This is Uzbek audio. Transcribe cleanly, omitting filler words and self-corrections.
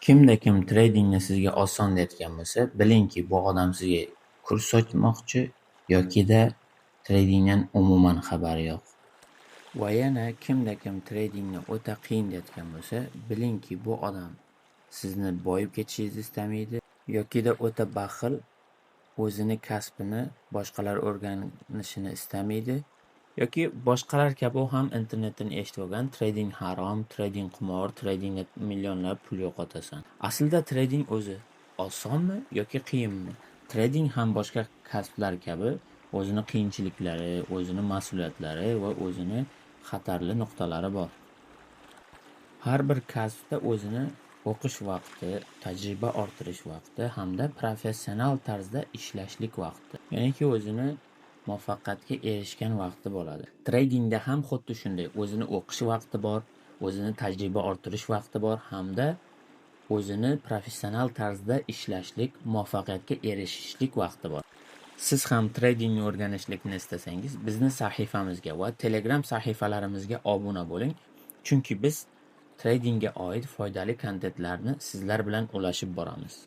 Kimda-kim tradingni sizga osonlatgan bo'lsa, bilingki, bu odam sizga kurs sotmoqchi yokida tradingdan umuman xabari yo'q. Va yana kimda-kim tradingni o'ta qiyin deyotgan bo'lsa, bilingki, bu odam sizni boyib ketishingizni istamaydi yokida o'ta baxil, o'zini kasbini boshqalar o'rganishini istamaydi yoki boshqalar kabi u ham internetdan eshitib olgan trading harom, trading qimor, tradingda millionlab pul yo'qotasan. Aslida trading o'zi osonmi yoki qiyinmi? Trading ham boshqa kasblar kabi o'zini qiyinchiliklari, o'zini mas'uliyatlari va o'zini xatarli nuqtalari bor. Har bir kasbda o'zini o'qish vaqti, tajriba orttirish vaqti hamda professional tarzda ishlashlik vaqti, ya'niki o'zini muvaffaqiyatga erishgan vaqti bo'ladi. Tradingda ham xuddi shunday, o'zini o'qish vaqti bor, o'zini tajriba orttirish vaqti bor hamda o'zini professional tarzda ishlashlik, muvaffaqiyatga erishishlik vaqti bor. Siz ham tradingni o'rganishlikni istasangiz, bizning sahifamizga va Telegram sahifalarimizga obuna bo'ling, chunki biz tradingga oid foydali kontentlarni sizlar bilan ulashib boramiz.